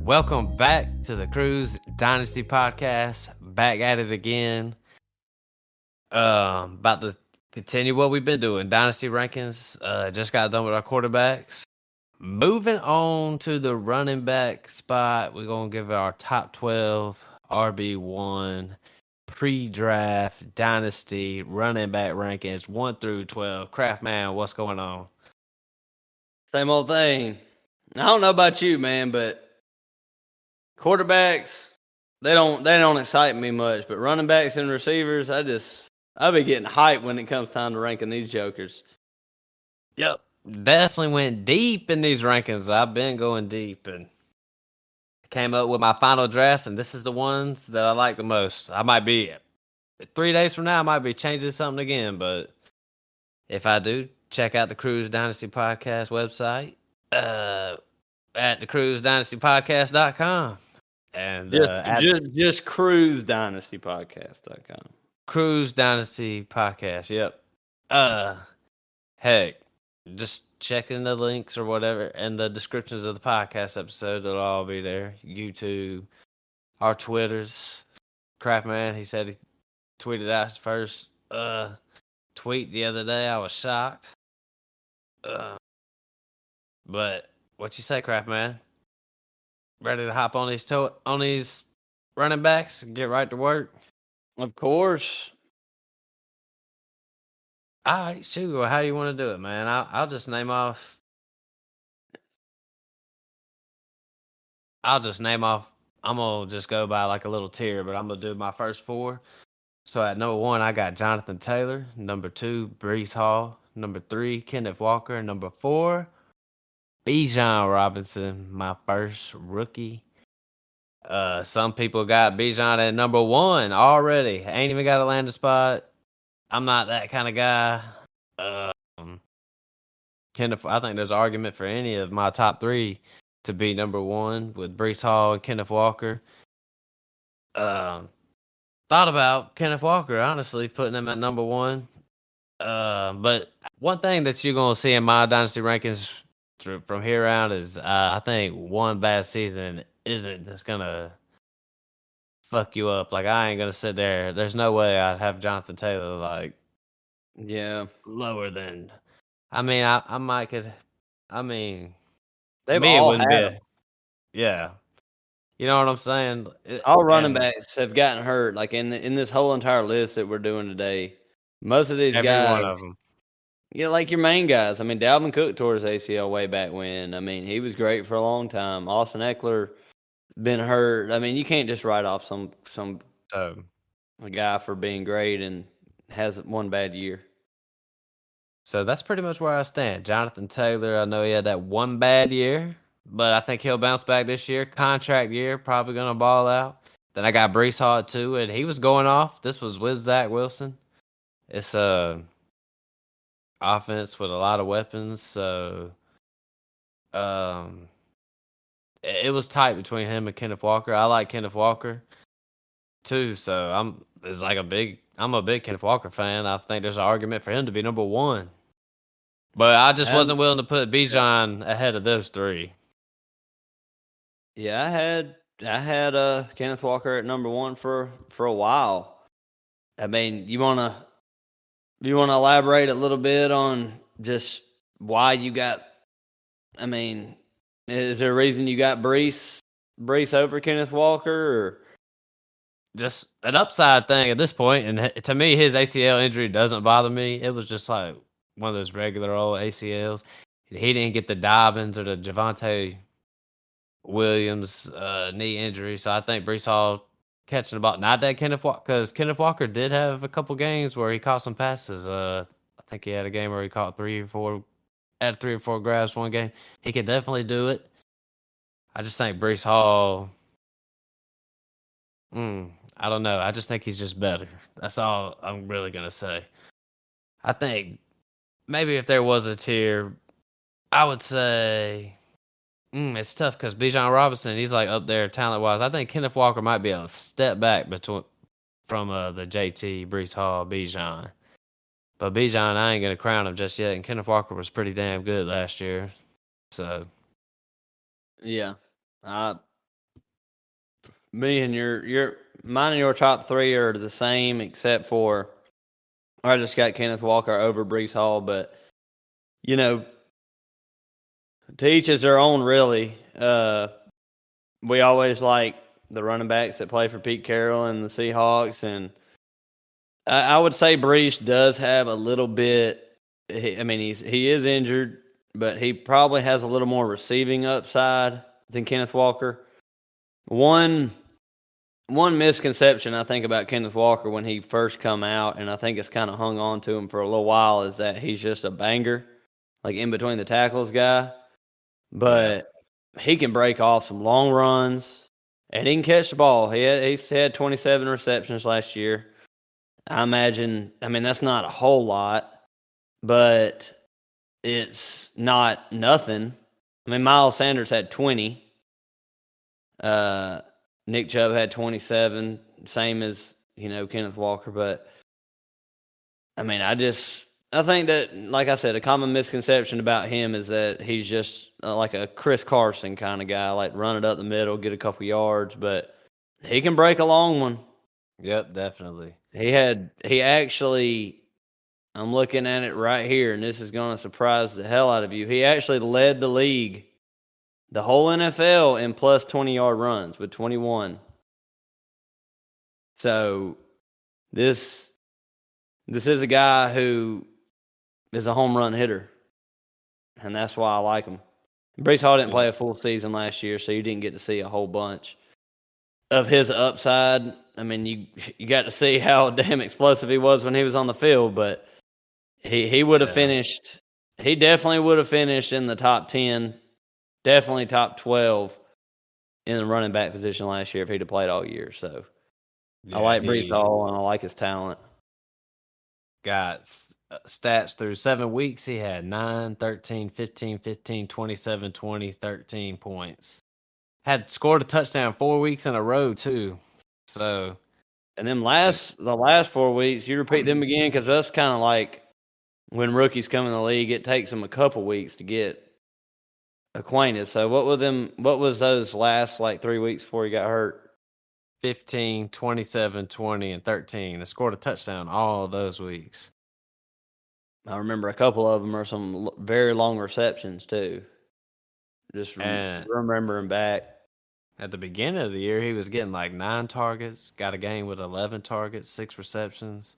Welcome back to the Cruise Dynasty Podcast. Back at it again. About to continue what we've been doing. Dynasty Rankings. Just got done with our quarterbacks. Moving on to the running back spot. We're going to give it our top 12 RB1 pre-draft Dynasty running back rankings 1 through 12. Craftman, what's going on? Same old thing. I don't know about you, man, but quarterbacks, they don't excite me much. But running backs and receivers, I've been getting hyped when it comes time to ranking these jokers. Yep. Definitely went deep in these rankings. I've been going deep and came up with my final draft, and this is the ones that I like the most. I might be 3 days from now, I might be changing something again, but if I do, check out the Cruise Dynasty Podcast website at thecruisedynastypodcast.com. And just cruisedynastypodcast.com. Cruise Dynasty Podcast, yep. Heck, just checking the links or whatever and the descriptions of the podcast episode, they'll all be there. YouTube, our Twitters. Craftman, he said he tweeted out his first tweet the other day. I was shocked. But what you say, Craftman? Ready to hop on these running backs and get right to work? Of course. All right, shoot. Well, how you want to do it, man? I'll just name off. I'm gonna just go by like a little tier, but I'm gonna do my first 4. So at number 1, I got Jonathan Taylor. Number 2, Breece Hall. Number 3, Kenneth Walker. Number 4, Bijan Robinson, my first rookie. Some people got Bijan at number 1 already. Ain't even got a landing spot. I'm not that kind of guy. Kenneth, I think there's an argument for any of my top 3 to be number 1 with Breece Hall and Kenneth Walker. Thought about Kenneth Walker, honestly, putting him at number 1. But one thing that you're going to see in my Dynasty rankings from here out is I think one bad season isn't just going to fuck you up. Like, I ain't going to sit there. There's no way I'd have Jonathan Taylor, like, lower than. I mean, I might could. I mean, they've all had. Yeah. You know what I'm saying? All running backs have gotten hurt. Like in this whole entire list that we're doing today, most of these guys, one of them. Yeah, like your main guys. I mean, Dalvin Cook tore his ACL way back when. I mean, he was great for a long time. Austin Eckler been hurt. I mean, you can't just write off some a guy for being great and has one bad year. So that's pretty much where I stand. Jonathan Taylor, I know he had that one bad year, but I think he'll bounce back this year. Contract year, probably going to ball out. Then I got Breece Hall too, and he was going off. This was with Zach Wilson. It's offense with a lot of weapons, so it was tight between him and Kenneth Walker. I like Kenneth Walker too, so I'm a big Kenneth Walker fan. I think there's an argument for him to be number 1. But I just wasn't willing to put Bijan ahead of those 3. Yeah, I had Kenneth Walker at number 1 for a while. I mean, you wanna elaborate a little bit on just why you got? I mean, is there a reason you got Breece over Kenneth Walker, or just an upside thing at this point? And to me, his ACL injury doesn't bother me. It was just like one of those regular old ACLs. He didn't get the Dobbins or the Javonte Williams knee injury, so I think Breece Hall catching the ball. Not that Kenneth Walker, because Kenneth Walker did have a couple games where he caught some passes. I think he had a game where he caught 3 or 4 grabs one game. He could definitely do it. I just think Breece Hall. I don't know. I just think he's just better. That's all I'm really gonna say. I think maybe if there was a tier, I would say It's tough because Bijan Robinson, he's like up there talent wise. I think Kenneth Walker might be a step back from the JT, Brees Hall, Bijan. But Bijan, I ain't gonna crown him just yet. And Kenneth Walker was pretty damn good last year. So Yeah. Me and mine and your top three are the same, except for I just got Kenneth Walker over Brees Hall, but you know, to each is their own, really. We always like the running backs that play for Pete Carroll and the Seahawks, and I would say Brees does have a little bit. He is injured, but he probably has a little more receiving upside than Kenneth Walker. One misconception I think about Kenneth Walker when he first come out, and I think it's kind of hung on to him for a little while, is that he's just a banger, like in between the tackles guy. But he can break off some long runs, and he can catch the ball. He's had 27 receptions last year. I imagine. I mean, that's not a whole lot, but it's not nothing. I mean, Miles Sanders had 20. Nick Chubb had 27, same as, Kenneth Walker. But, I mean, I think that, like I said, a common misconception about him is that he's just like a Chris Carson kind of guy, like run it up the middle, get a couple yards, but he can break a long one. Yep, definitely. He actually, I'm looking at it right here, and this is going to surprise the hell out of you. He actually led the league, the whole NFL, in plus 20-yard runs with 21. So this is a guy who is a home run hitter, and that's why I like him. Brees Hall didn't play a full season last year, so you didn't get to see a whole bunch of his upside. I mean, you got to see how damn explosive he was when he was on the field, but he would have finished. He definitely would have finished in the top 10, definitely top 12 in the running back position last year if he'd have played all year. So I like Brees Hall, and I like his talent. Got stats through 7 weeks. He had 9, 13, 15, 15, 27, 20, 13 points. Had scored a touchdown 4 weeks in a row, too. So, and then the last 4 weeks, you repeat them again, because that's kind of like when rookies come in the league, it takes them a couple weeks to get acquainted. So what was those last like 3 weeks before he got hurt? 15, 27, 20, and 13. I scored a touchdown all of those weeks. I remember a couple of them are some very long receptions too. Just remembering back. At the beginning of the year, he was getting like 9 targets, got a game with 11 targets, 6 receptions.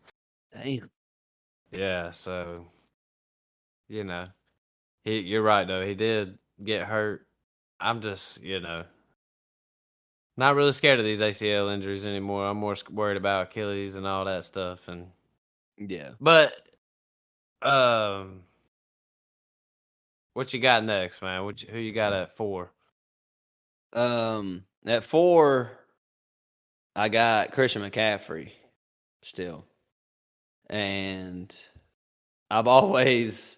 Damn. Yeah, so, you're right, though. He did get hurt. I'm just, not really scared of these ACL injuries anymore. I'm more worried about Achilles and all that stuff. And yeah. But, what you got next, man? Who you got at 4? At 4, I got Christian McCaffrey still. And I've always,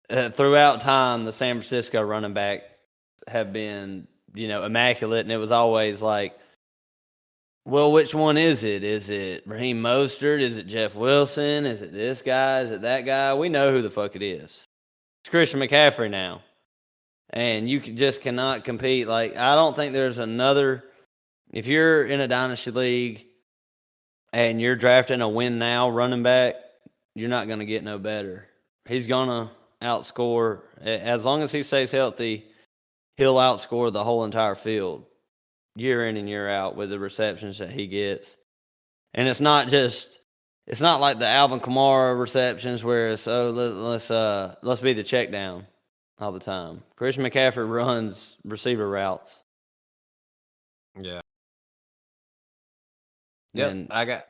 throughout time, the San Francisco running back have been, immaculate. And it was always like, well, which one is it? Is it Raheem Mostert? Is it Jeff Wilson? Is it this guy? Is it that guy? We know who the fuck it is. It's Christian McCaffrey now. And you just cannot compete. Like, I don't think there's another. If you're in a dynasty league and you're drafting a win now running back, you're not going to get no better. He's going to outscore. As long as he stays healthy, he'll outscore the whole entire field year in and year out with the receptions that he gets. And it's not like the Alvin Kamara receptions where it's, let's be the check down all the time. Christian McCaffrey runs receiver routes. Yeah. Yep, And I got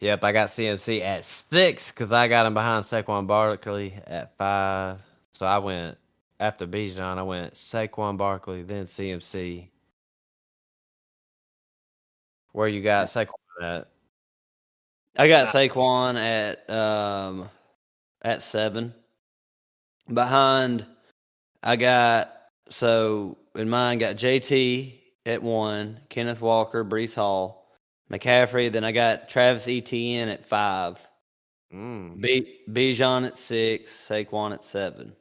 Yep, I got CMC at 6 because I got him behind Saquon Barkley at 5. So I went after Bijan. I went Saquon Barkley, then CMC. Where you got Saquon at? I got Saquon at 7. Behind, I got, so in mine, got JT at 1, Kenneth Walker, Brees Hall, McCaffrey. Then I got Travis Etienne at 5, Mm. Bijan at 6, Saquon at 7.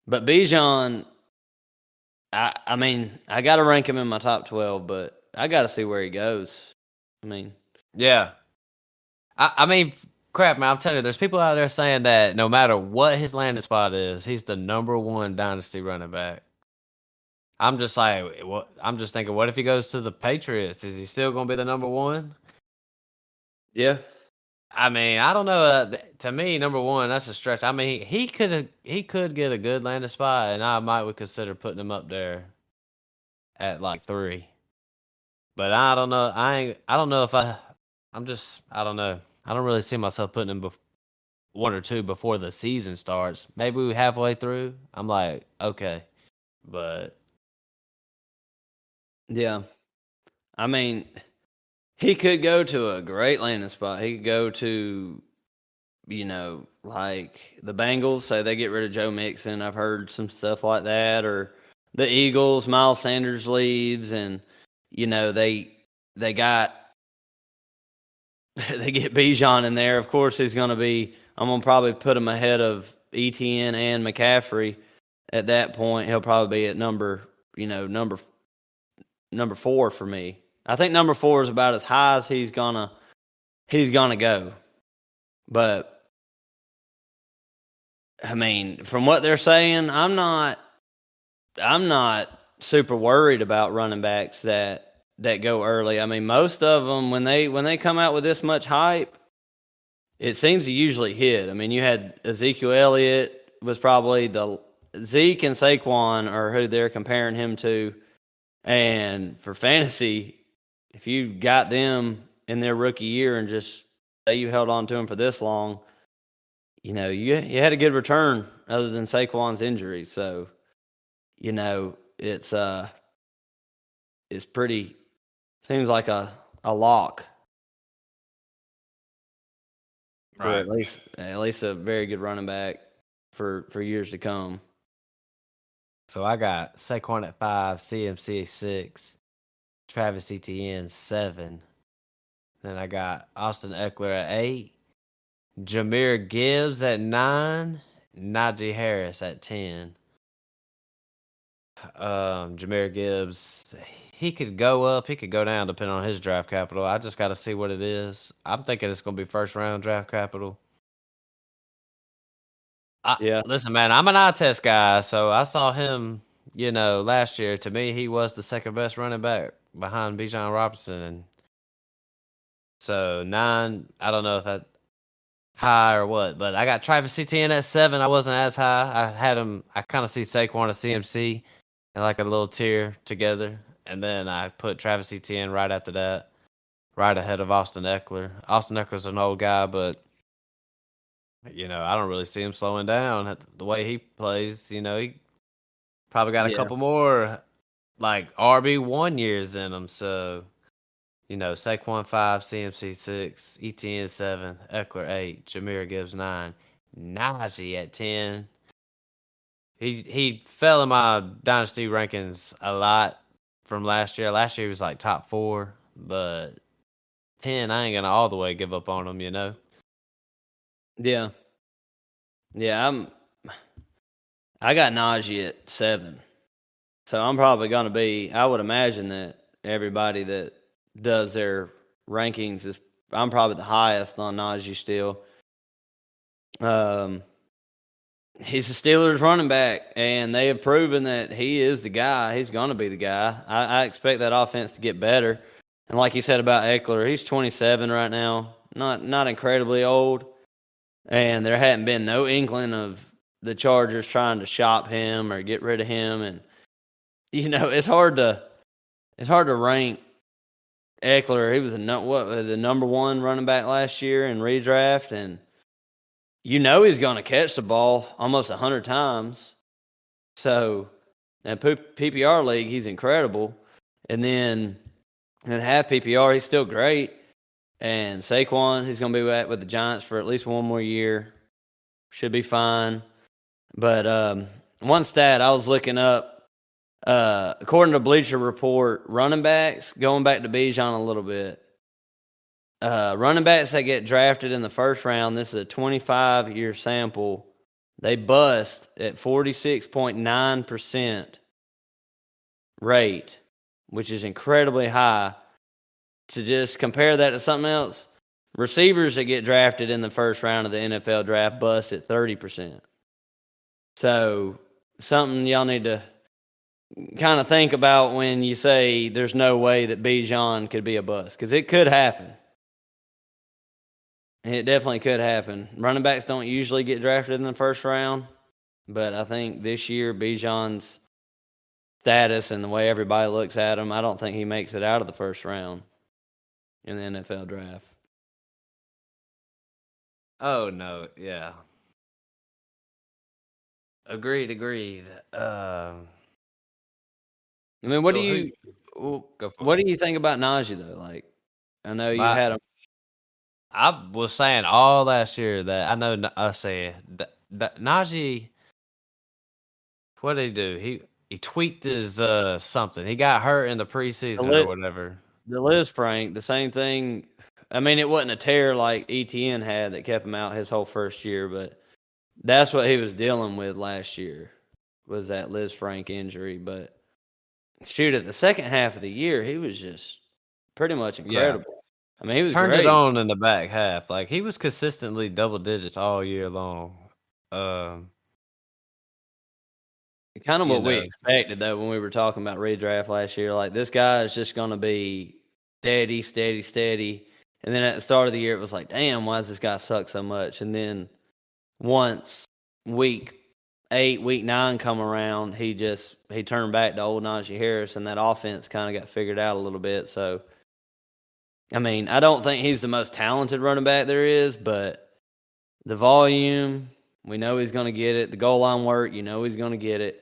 But Bijan, I mean, I got to rank him in my top 12, but I got to see where he goes. I mean, Yeah. I mean, crap, man. I'm telling you, there's people out there saying that no matter what his landing spot is, he's the number one dynasty running back. I'm just like, what? I'm just thinking, what if he goes to the Patriots? Is he still going to be the number one? yeah. I mean, I don't know. To me, number one, that's a stretch. I mean, he could get a good landing spot, and I might would consider putting him up there at like 3. But I don't know. I don't know if I'm just. I don't know. I don't really see myself putting him 1 or 2 before the season starts. Maybe we halfway through. I'm like, okay, but Yeah. I mean, he could go to a great landing spot. He could go to, like the Bengals, say they get rid of Joe Mixon. I've heard some stuff like that. Or the Eagles, Miles Sanders leaves, and, they got, they get Bijan in there. Of course, he's going to be, I'm going to probably put him ahead of Etienne and McCaffrey. At that point, he'll probably be at number 4 for me. I think number 4 is about as high as he's gonna go. But I mean, from what they're saying, I'm not super worried about running backs that go early. I mean, most of them when they come out with this much hype, it seems to usually hit. I mean, you had Ezekiel Elliott was probably the Zeke and Saquon are who they're comparing him to. And for fantasy, if you got them in their rookie year and just say you held on to them for this long, you had a good return other than Saquon's injury. So, it's pretty, seems like a lock for right. at least a very good running back for years to come. So I got Saquon at 5, CMC 6, Travis Etienne 7. Then I got Austin Eckler at 8, Jameer Gibbs at 9, Najee Harris at 10. Jameer Gibbs, he could go up, he could go down depending on his draft capital. I just got to see what it is. I'm thinking it's going to be first round draft capital. Yeah. Listen, man, I'm an eye test guy, so I saw him, last year. To me, he was the second best running back behind Bijan Robinson. And so 9, I don't know if that high or what, but I got Travis Etienne at 7. I wasn't as high. I had him, I kind of see Saquon and CMC in like a little tier together. And then I put Travis Etienne right after that, right ahead of Austin Eckler. Austin Eckler's an old guy, but I don't really see him slowing down at the way he plays. He probably got a Yeah. couple more like RB1 years in him. So, Saquon 5, CMC 6, ETN 7, Eckler 8, Jameer Gibbs 9, Najee at 10. He fell in my dynasty rankings a lot from last year. Last year he was like top 4, but 10, I ain't gonna all the way give up on him. Yeah. Yeah. I got Najee at 7. So I'm probably going to be, I would imagine that everybody that does their rankings I'm probably the highest on Najee still. He's the Steelers running back, and they have proven that he is the guy. He's going to be the guy. I expect that offense to get better. And like you said about Eckler, he's 27 right now, not incredibly old. And there hadn't been no inkling of the Chargers trying to shop him or get rid of him. And, it's hard to rank Eckler. He was the number 1 running back last year in redraft, and he's going to catch the ball almost 100 times. So, in PPR league, he's incredible. And then in half PPR, he's still great. And Saquon, he's going to be with the Giants for at least one more year. Should be fine. But one stat I was looking up, according to Bleacher Report, running backs, going back to Bijan a little bit, running backs that get drafted in the first round, this is a 25-year sample, they bust at 46.9% rate, which is incredibly high. To just compare that to something else, receivers that get drafted in the first round of the NFL draft bust at 30%. So something y'all need to kind of think about when you say there's no way that Bijan could be a bust, because it could happen. It definitely could happen. Running backs don't usually get drafted in the first round, but I think this year Bijan's status and the way everybody looks at him, I don't think he makes it out of the first round in the NFL draft. Oh no, yeah. Agreed. I mean, what do you think about Najee though? Like, I know you had him. I was saying all last year that I know. Najee. What did he do? He tweaked his something. He got hurt in the preseason or whatever. The Liz Frank, the same thing. I mean, it wasn't a tear like ETN had that kept him out his whole first year, but that's what he was dealing with last year, was that Liz Frank injury. But shoot, at the second half of the year, he was just pretty much incredible. Yeah. I mean, he was turned great. It on in the back half. Like, he was consistently double digits all year long. Kind of what we expected, though, when we were talking about redraft last year. Like, this guy is just going to be steady. And then at the start of the year, it was like, damn, why does this guy suck so much? And then once week 8, week 9 come around, he turned back to old Najee Harris, and that offense kind of got figured out a little bit. So, I mean, I don't think he's the most talented running back there is, but the volume, we know he's going to get it. The goal line work, you know he's going to get it.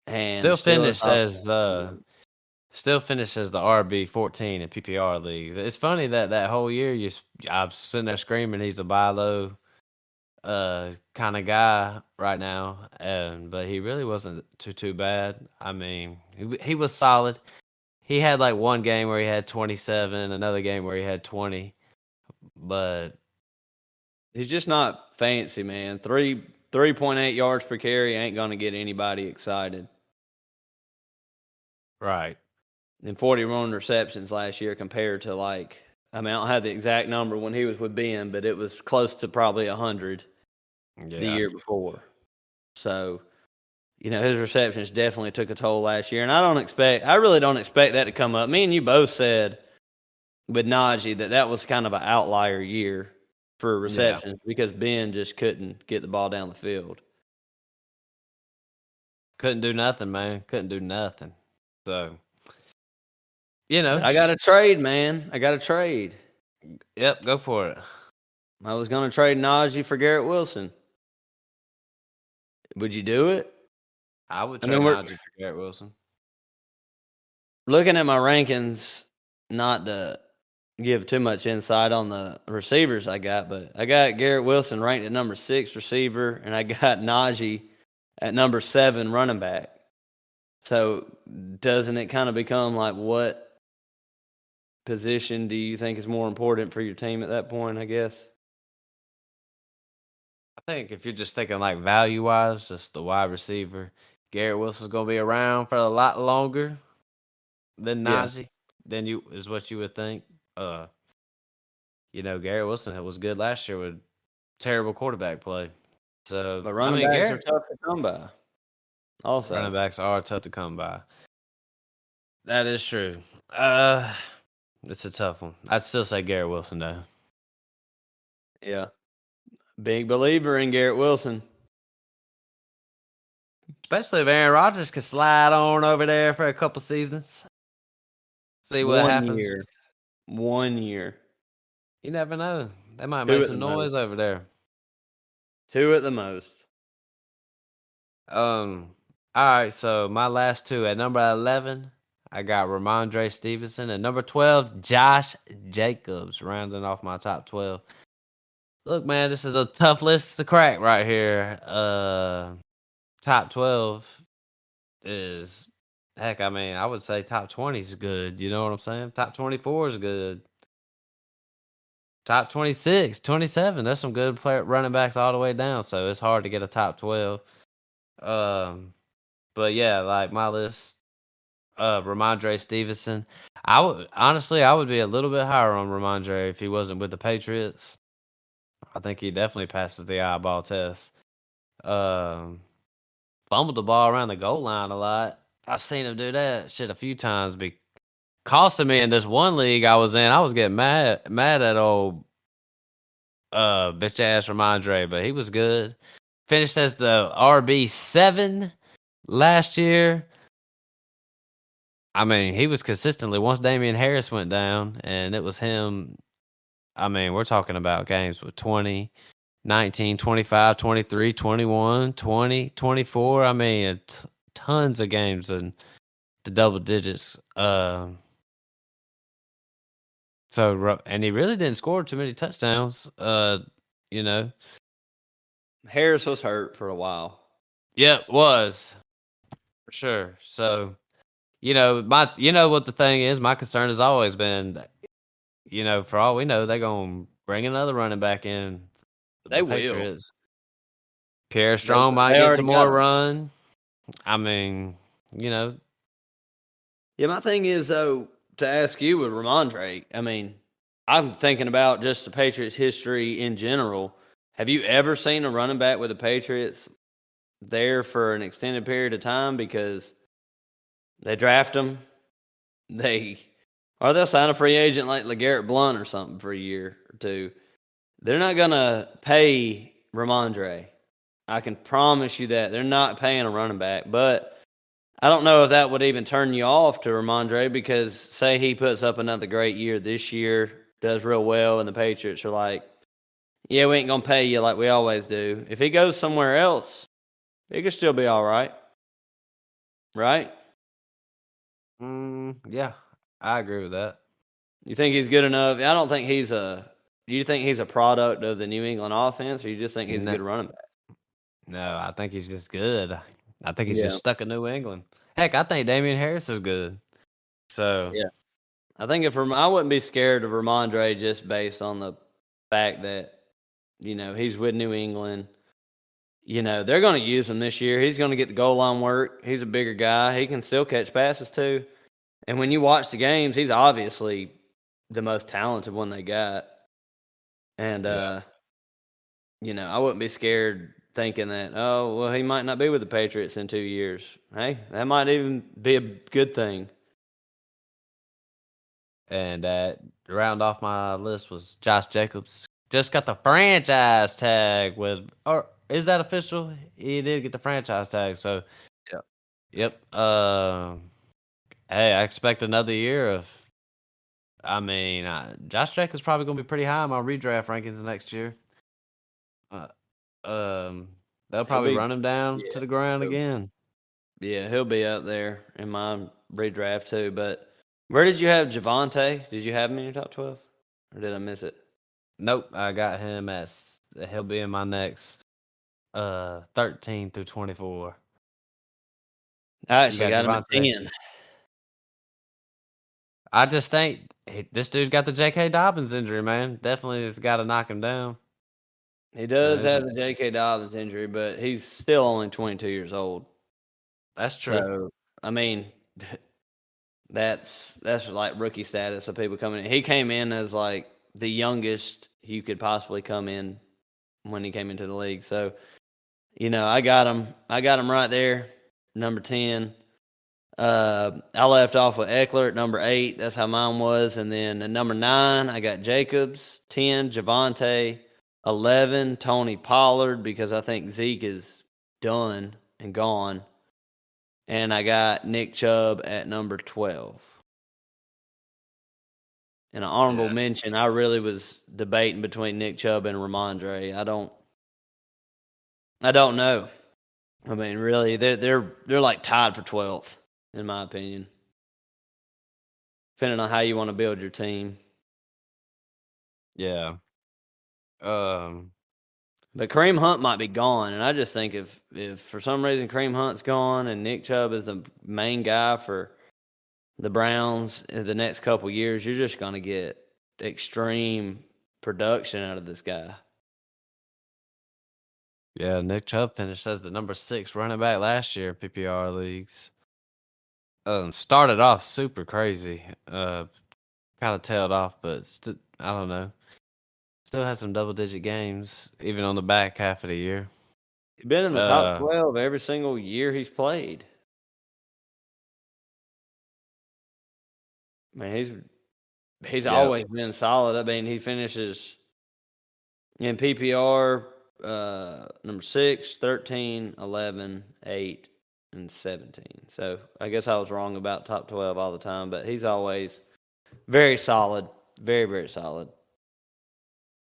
And still finished as the RB14 in PPR leagues. It's funny that whole year I'm sitting there screaming he's a buy low kind of guy right now, but he really wasn't too bad. I mean, he was solid. He had like one game where he had 27, another game where he had 20, but he's just not fancy, man. 3.8 yards per carry ain't gonna get anybody excited. Right. And 41 receptions last year compared to, like, I mean, I don't have the exact number when he was with Ben, but it was close to probably 100 the year before. So, you know, his receptions definitely took a toll last year. And I really don't expect that to come up. Me and you both said with Najee that was kind of an outlier year for receptions because Ben just couldn't get the ball down the field. Couldn't do nothing, man. Couldn't do nothing. So, you know. I got a trade, man. I got a trade. Yep, go for it. I was going to trade Najee for Garrett Wilson. Would you do it? I would trade Najee for Garrett Wilson. Looking at my rankings, not to give too much insight on the receivers I got, but I got Garrett Wilson ranked at number 6 receiver, and I got Najee at number 7 running back. So doesn't it kind of become like, what position do you think is more important for your team at that point, I guess? I think if you're just thinking like value-wise, just the wide receiver, Garrett Wilson's going to be around for a lot longer than Najee, is what you would think. You know, Garrett Wilson was good last year with terrible quarterback play. So, but running backs are tough to come by. Also, running backs are tough to come by. That is true. It's a tough one. I'd still say Garrett Wilson, though. Yeah. Big believer in Garrett Wilson. Especially if Aaron Rodgers can slide on over there for a couple seasons. See what happens. 1 year. You never know. They might make some noise over there. 2 at the most. All right, so my last 2 at number 11, I got Ramondre Stevenson. At number 12, Josh Jacobs, rounding off my top 12. Look, man, this is a tough list to crack right here. Top 12 is heck. I mean, I would say top 20 is good. You know what I'm saying? Top 24 is good. Top 26, 27. There's some good player running backs all the way down. So it's hard to get a top 12. But yeah, like my list, Ramondre Stevenson. I would be a little bit higher on Ramondre if he wasn't with the Patriots. I think he definitely passes the eyeball test. Um, Fumbled the ball around the goal line a lot. I've seen him do that shit a few times. Be costing me in this one league I was in. I was getting mad at old bitch ass Ramondre, but he was good. Finished as the RB7 last year. I mean, he was consistently once Damian Harris went down, and it was him. I mean, we're talking about games with 20, 19, 25, 23, 21, 20, 24. I mean, tons of games in the double digits. And he really didn't score too many touchdowns. You know. Harris was hurt for a while. Yep, was for sure. So, you know, what the thing is, my concern has always been, for all we know, they're gonna bring another running back in. They The will. Patriots. Pierre Strong might They get already some got more him. run. I mean, you know. Yeah, my thing is though to ask you with Ramondre. I mean, I'm thinking about just the Patriots' history in general. Have you ever seen a running back with the Patriots there for an extended period of time? Because they draft them, they'll sign a free agent like LeGarrette Blount or something for a year or two. They're not gonna pay Ramondre. I can promise you that they're not paying a running back. But I don't know if that would even turn you off to Ramondre, because say he puts up another great year this year, does real well, and the Patriots are like, yeah, we ain't going to pay you like we always do. If he goes somewhere else, he could still be all right. Right? Yeah, I agree with that. You think he's good enough? I don't think he's a. Do you think he's a product of the New England offense, or you just think he's a No, good running back? no, I think he's just good. I think he's Yeah. just stuck in New England. Heck, I think Damian Harris is good. So, Yeah. I think I wouldn't be scared of Ramondre just based on the fact that, he's with New England. They're going to use him this year. He's going to get the goal line work. He's a bigger guy. He can still catch passes too. And when you watch the games, he's obviously the most talented one they got. And yeah. I wouldn't be scared thinking that, oh, well, he might not be with the Patriots in 2 years. Hey, that might even be a good thing. And to round off my list was Josh Jacobs. Just got the franchise tag or is that official? He did get the franchise tag. So, Yeah. yep. Hey, I expect another year of. I mean, Josh Jacobs probably going to be pretty high in my redraft rankings next year. Uh, they'll He'll probably be, run him down yeah. to the ground So, again. yeah, he'll be up there in my redraft too. But where did you have Javante? Did you have him in your top 12? Or did I miss it? Nope, I got him he'll be in my next 13 through 24. I You actually got got him at Javante. 10. I just think this dude got the J.K. Dobbins injury, man. Definitely has got to knock him down. He You know, does have the J.K. Dobbins injury, but he's still only 22 years old. that's true. So, I mean, that's like rookie status of people coming in. He came in as like the youngest you could possibly come in when he came into the league. So, I got him. I got him right there, number 10. I left off with Eckler at number 8. That's how mine was. And then at number 9, I got Jacobs. 10, Javante. 11, Tony Pollard, because I think Zeke is done and gone. And I got Nick Chubb at number 12. And an honorable Yeah. mention, I really was debating between Nick Chubb and Ramondre. I don't know. I mean, really, they're like tied for 12th, in my opinion. Depending on how you want to build your team. Yeah. But Kareem Hunt might be gone, and I just think if for some reason Kareem Hunt's gone and Nick Chubb is the main guy for the Browns in the next couple years, you're just going to get extreme production out of this guy. Yeah, Nick Chubb finished as the number 6 running back last year in PPR leagues. Started off super crazy. Kind of tailed off, but I don't know. Still has some double-digit games, even on the back half of the year. He's been in the top 12 every single year he's played. Man, he's always been solid. I mean, he finishes in PPR number 6, 13, 11, 8, and 17. So I guess I was wrong about top 12 all the time, but he's always very solid. Very, very solid.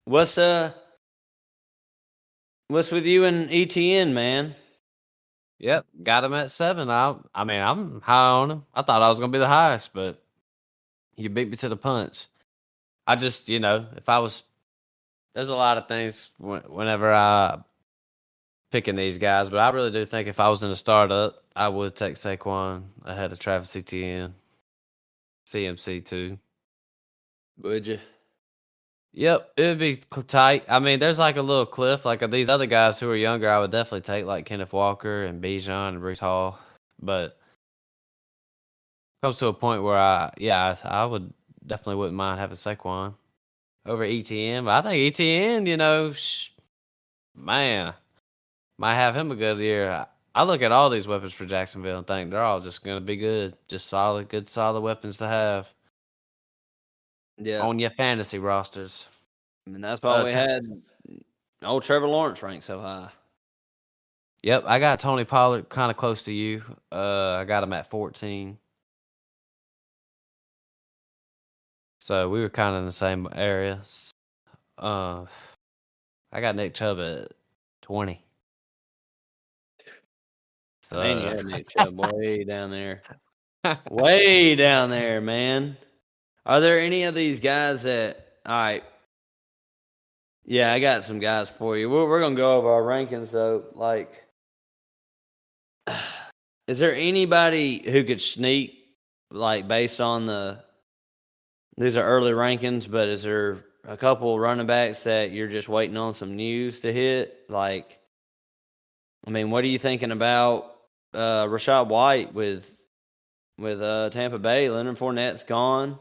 What's with you and ETN, man? Yep, got him at 7. I mean, I'm high on him. I thought I was gonna be the highest, but you beat me to the punch. I just, if I was, there's a lot of things whenever I picking these guys, but I really do think if I was in a startup, I would take Saquon ahead of Travis Etienne, CMC too. Would you? Yep, it would be tight. I mean, there's like a little cliff. Like these other guys who are younger, I would definitely take like Kenneth Walker and Bijan and Brees Hall. But comes to a point where I would definitely wouldn't mind having Saquon over ETN. But I think ETN, man, might have him a good year. I look at all these weapons for Jacksonville and think they're all just going to be good, just solid weapons to have. Yeah. On your fantasy rosters. I mean, that's why we had old Trevor Lawrence ranked so high. Yep, I got Tony Pollard kind of close to you. I got him at 14. So we were kind of in the same areas. I got Nick Chubb at 20. Man, you had Nick Chubb way down there. Way down there, man. Are there any of these guys that, all right. Yeah, I got some guys for you. We're going to go over our rankings, though. Like, is there anybody who could sneak, like, based on these are early rankings, but is there a couple running backs that you're just waiting on some news to hit? Like, I mean, what are you thinking about Rachaad White with Tampa Bay? Leonard Fournette's gone.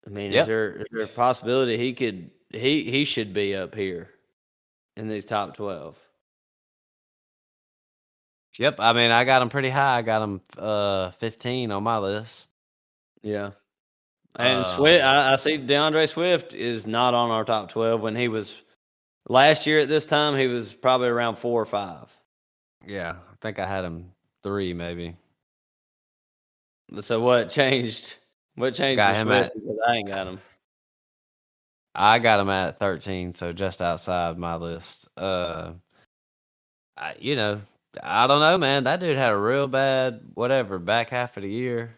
I mean, is there a possibility he should be up here in these top 12? Yep, I mean, I got him pretty high. I got him 15 on my list. Yeah. And Swift, I see DeAndre Swift is not on our top 12 when he was last year at this time. He was probably around 4 or 5. Yeah, I think I had him 3 maybe. So what changed? What changed Got with him Swift? Because I ain't got him. I got him at 13, so just outside my list. I don't know, man. That dude had a real bad back half of the year.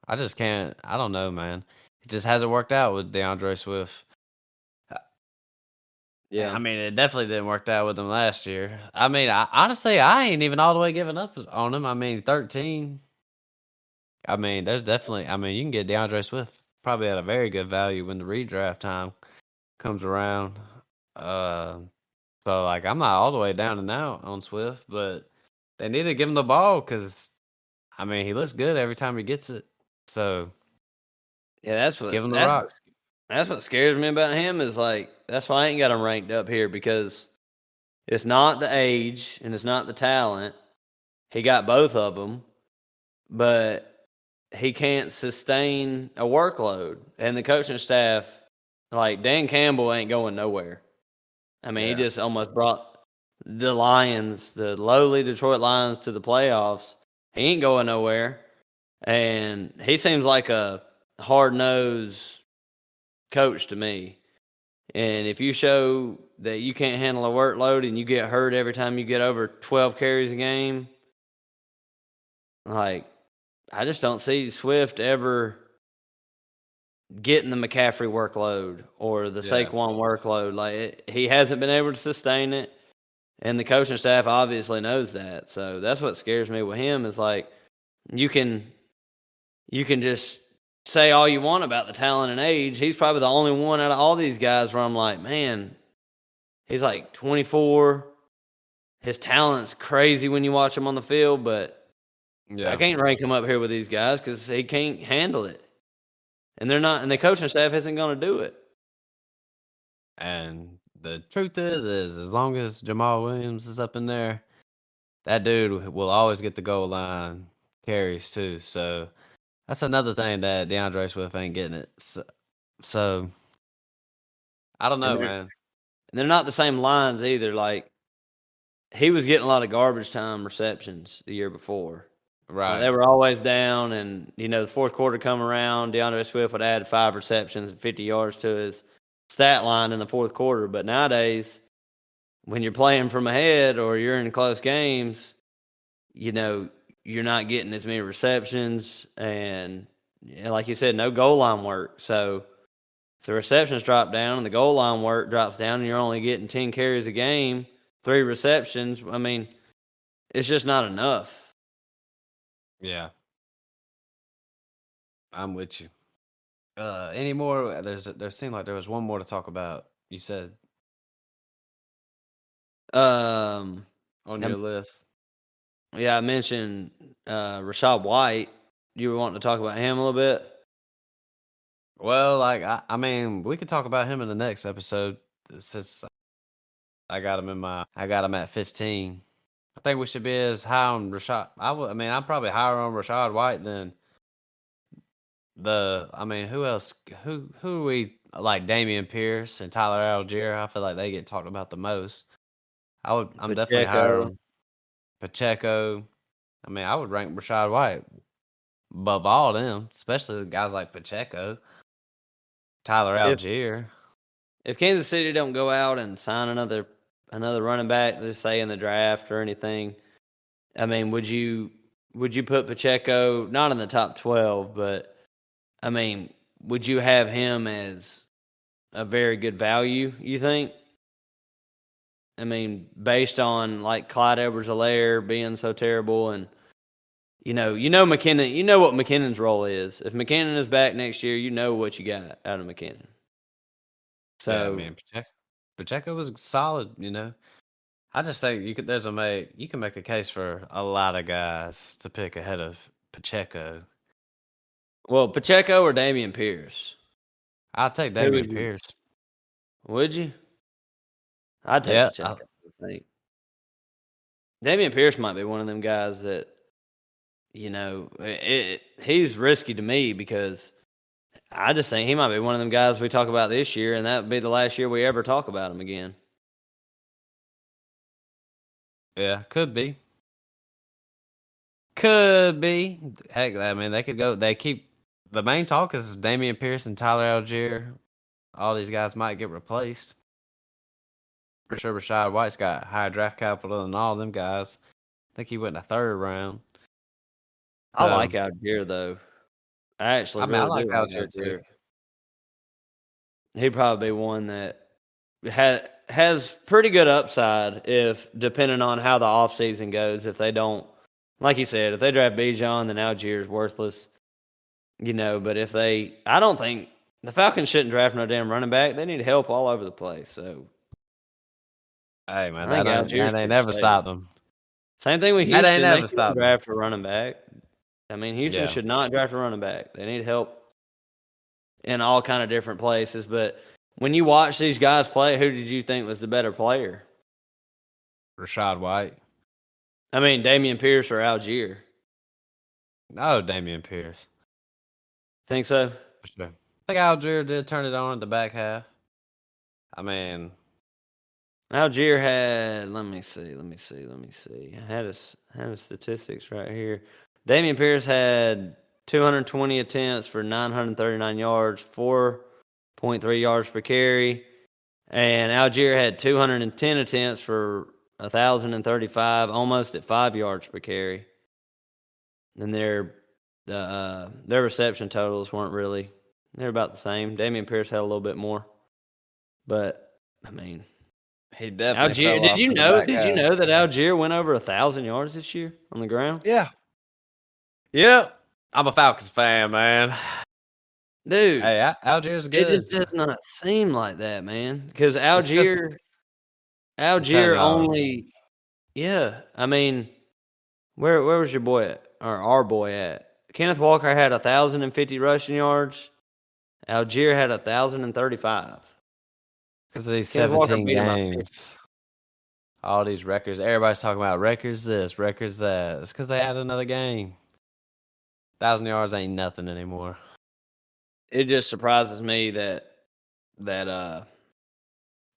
I just can't. I don't know, man. It just hasn't worked out with DeAndre Swift. Yeah, I mean, it definitely didn't work out with him last year. I mean, honestly, I ain't even all the way giving up on him. I mean, 13. I mean, there's definitely. I mean, you can get DeAndre Swift probably at a very good value when the redraft time comes around. So like, I'm not all the way down and out on Swift, but they need to give him the ball because, I mean, he looks good every time he gets it. So yeah, that's what give him the rock. That's what scares me about him is like that's why I ain't got him ranked up here because it's not the age and it's not the talent. He got both of them, but he can't sustain a workload. And the coaching staff, like Dan Campbell, ain't going nowhere. I mean, he just almost brought the Lions, the lowly Detroit Lions, to the playoffs. He ain't going nowhere. And he seems like a hard-nosed coach to me. And if you show that you can't handle a workload and you get hurt every time you get over 12 carries a game, like, I just don't see Swift ever getting the McCaffrey workload or the Saquon workload. Like he hasn't been able to sustain it, and the coaching staff obviously knows that. So that's what scares me with him is like you can just say all you want about the talent and age. He's probably the only one out of all these guys where I'm like, man, he's like 24. His talent's crazy when you watch him on the field, but I can't rank him up here with these guys because he can't handle it. And they're not, and the coaching staff isn't going to do it. And the truth is as long as Jamal Williams is up in there, that dude will always get the goal line carries too. So that's another thing that DeAndre Swift ain't getting it. So I don't know, man. And they're not the same lines either. Like he was getting a lot of garbage time receptions the year before. Right. They were always down, and the fourth quarter come around, DeAndre Swift would add 5 receptions and 50 yards to his stat line in the fourth quarter. But nowadays, when you're playing from ahead or you're in close games, you're not getting as many receptions, and like you said, no goal line work. So if the receptions drop down and the goal line work drops down, and you're only getting 10 carries a game, 3 receptions, I mean, it's just not enough. Yeah. I'm with you. Any more? There seemed like there was one more to talk about. You said on your list. Yeah, I mentioned Rachaad White. You were wanting to talk about him a little bit? Well, like I mean, we could talk about him in the next episode. Since I got him at 15. I think we should be as high on Rachaad. I'm probably higher on Rachaad White than who else? Who we like? Damian Pierce and Tyler Algier. I feel like they get talked about the most. I'm definitely higher on Pacheco. I would rank Rachaad White above all them, especially guys like Pacheco, Tyler Algier. If Kansas City don't go out and sign another running back, let's say in the draft or anything, would you put Pacheco not in the top 12, but would you have him as a very good value, you think? Based on like Clyde Edwards-Helaire being so terrible, and McKinnon, what McKinnon's role is. If McKinnon is back next year, you know what you got out of McKinnon. So Pacheco was solid, I just think you can make a case for a lot of guys to pick ahead of Pacheco. Well, Pacheco or Damian Pierce? I'll take Damian Pierce. Would you? I'd take Pacheco, I think. Damian Pierce might be one of them guys that, he's risky to me because I just think he might be one of them guys we talk about this year, and that would be the last year we ever talk about him again. Yeah, could be. Could be. Heck, they could go. They keep the main talk is Damian Pierce and Tyler Algier. All these guys might get replaced. For sure, Rachaad White's got higher draft capital than all them guys. I think he went in the 3rd round. I like Algier though. I like Algier too. He'd probably be one that has pretty good upside if depending on how the offseason goes. If they don't, like you said, if they draft Bijan, then Algier's worthless. But if I don't think the Falcons shouldn't draft no damn running back. They need help all over the place. So, hey man, that ain't never stopped them. Same thing with Houston. They should draft a running back. Houston should not draft a running back. They need help in all kind of different places. But when you watch these guys play, who did you think was the better player? Rachaad White. Damian Pierce or Algier? No, Damian Pierce. Think so? For sure. I think Algier did turn it on in the back half. Algier had, let me see. I had his statistics right here. Damian Pierce had 220 attempts for 939 yards, 4.3 yards per carry. And Algier had 210 attempts for 1,035, almost at 5 yards per carry. And their reception totals weren't really They're about the same. Damian Pierce had a little bit more, but I mean, He definitely Algier. fell off in the back Did you half. know that Algier went over 1,000 yards this year on the ground? Yeah. Yep. I'm a Falcons fan, man. Dude, Hey, Algier's it good. just does not seem like that, man. Because It's 'cause I'm telling Algier y'all. only. Yeah, I mean, where was your boy at, or our boy at? Kenneth Walker had 1,050 rushing yards. Algier had 1,035. Because of these Kenneth Walker 17 beat him by 50. games. All these records. Everybody's talking about records this, records that. It's because they had another game. 1,000 yards ain't nothing anymore. It just surprises me that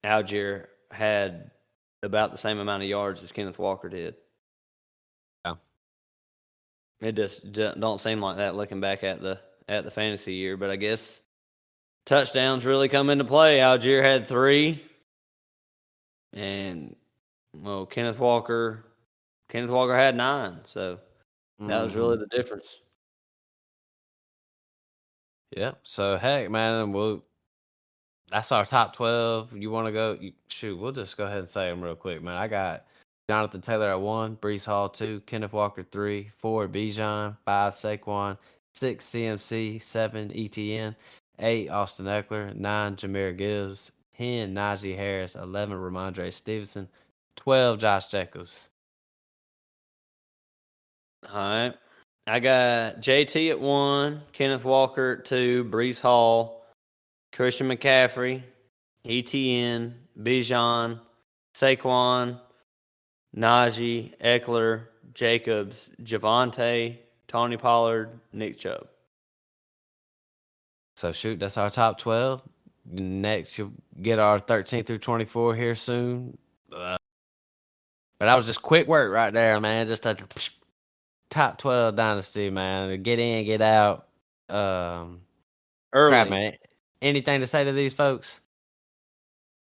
Algier had about the same amount of yards as Kenneth Walker did. Yeah. It just don't seem like that looking back at the fantasy year, but I guess touchdowns really come into play. Algier had 3, and well, Kenneth Walker had 9, so that was really the difference. Yep. So, heck, man, that's our top 12. You want to go? Shoot, we'll just go ahead and say them real quick, man. I got Jonathan Taylor at 1, Brees Hall 2, Kenneth Walker 3, 4 Bijan, 5 Saquon, 6 CMC, 7 ETN, 8 Austin Eckler, 9 Jameer Gibbs, 10 Najee Harris, 11 Ramondre Stevenson, 12 Josh Jacobs. All right. I got JT at 1, Kenneth Walker at 2, Brees Hall, Christian McCaffrey, ETN, Bijan, Saquon, Najee, Eckler, Jacobs, Javonte, Tony Pollard, Nick Chubb. So, shoot, that's our top 12. Next, you'll get our 13 through 24 here soon. But that was just quick work right there, man. Just a top 12 dynasty, man. Get in, get out. Early. Crap, man. Anything to say to these folks?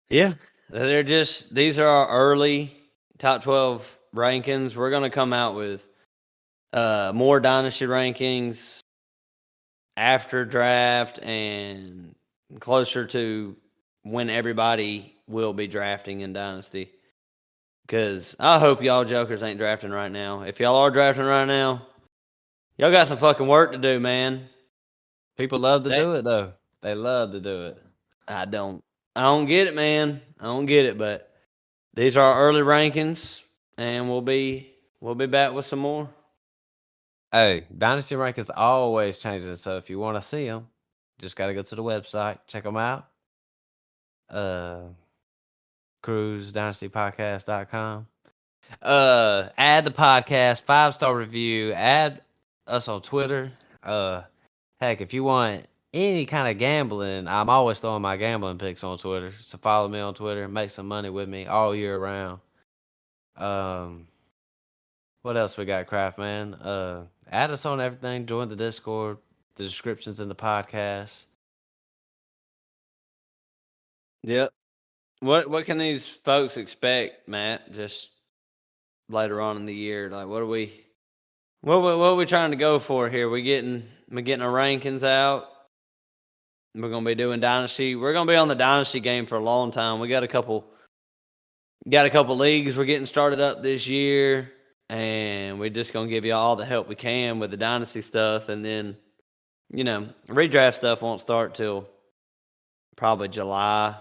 Yeah. These are our early top 12 rankings. We're going to come out with more dynasty rankings after draft and closer to when everybody will be drafting in dynasty. Because I hope y'all jokers ain't drafting right now. If y'all are drafting right now, y'all got some fucking work to do, man. People love to do it, though. They love to do it. I don't get it, man. I don't get it, but these are our early rankings, and we'll be back with some more. Hey, Dynasty Rankings always changing, so if you want to see them, just got to go to the website, check them out. CruiseDynastyPodcast.com. Add the podcast, 5-star review, add us on Twitter. Heck, if you want any kind of gambling, I'm always throwing my gambling picks on Twitter. So follow me on Twitter, make some money with me all year round. What else we got, Craft Man? Add us on everything, join the Discord, the descriptions in the podcast. Yep. What can these folks expect, Matt? Just later on in the year, like what are we trying to go for here? We getting our rankings out. We're gonna be doing dynasty. We're gonna be on the dynasty game for a long time. We got a couple leagues we're getting started up this year, and we're just gonna give you all the help we can with the dynasty stuff, and then redraft stuff won't start till probably July.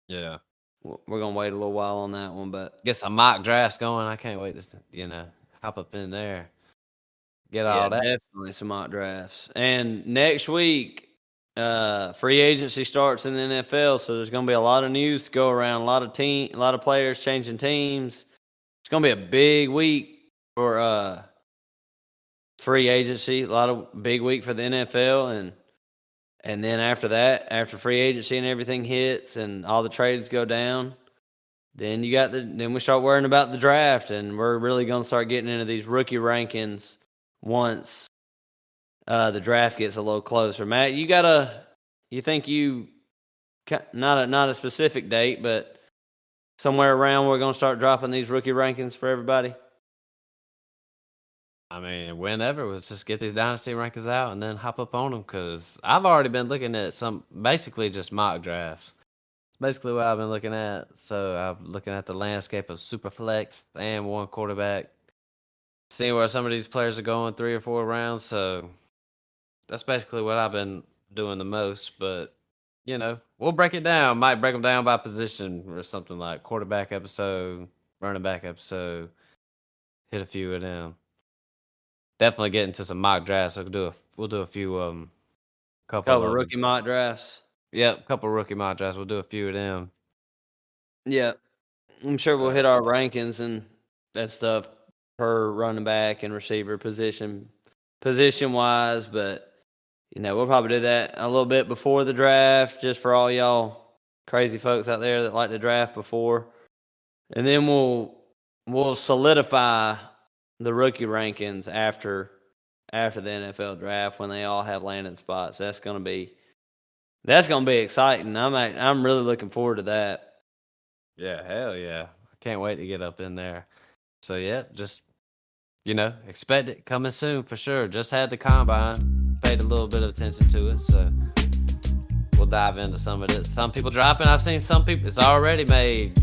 Yeah. We're gonna wait a little while on that one, but Get some mock drafts going. I can't wait to, hop up in there. Get all that. definitely some mock drafts. And next week, free agency starts in the NFL, so there's gonna be a lot of news to go around. A lot of players changing teams. It's gonna be a big week for free agency. A lot of big week for the NFL, and then after that, after free agency and everything hits and all the trades go down, then then we start worrying about the draft, and we're really gonna start getting into these rookie rankings once the draft gets a little closer. Matt, you think not a specific date, but somewhere around we're gonna start dropping these rookie rankings for everybody? I mean, whenever, let's just get these Dynasty Rankings out and then hop up on them, because I've already been looking at some, basically just mock drafts. Basically what I've been looking at. So I'm looking at the landscape of Superflex and one quarterback, seeing where some of these players are going 3 or 4 rounds. So that's basically what I've been doing the most. But, we'll break it down. Might break them down by position or something, like quarterback episode, running back episode, hit a few of them. Definitely get into some mock drafts. So we'll do a few couple of rookie mock drafts. Yep, couple rookie mock drafts. We'll do a few of them. Yeah, I'm sure we'll hit our rankings and that stuff per running back and receiver position wise. But we'll probably do that a little bit before the draft, just for all y'all crazy folks out there that like to draft before, and then we'll solidify the rookie rankings after the NFL draft when they all have landing spots. That's gonna be exciting. I'm really looking forward to that. Yeah, hell yeah. I can't wait to get up in there. So yeah, just expect it coming soon for sure. Just had the combine, paid a little bit of attention to it, so we'll dive into some of this. Some people dropping. I've seen some people. It's already made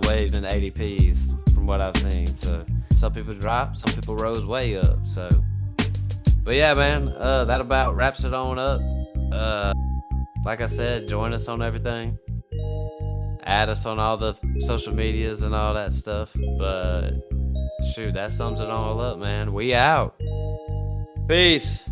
waves in ADPs from what I've seen. So some people dropped, some people rose way up. So, but yeah, man, that about wraps it on up. Like I said, join us on everything. Add us on all the social medias and all that stuff. But shoot, that sums it all up, man. We out. Peace.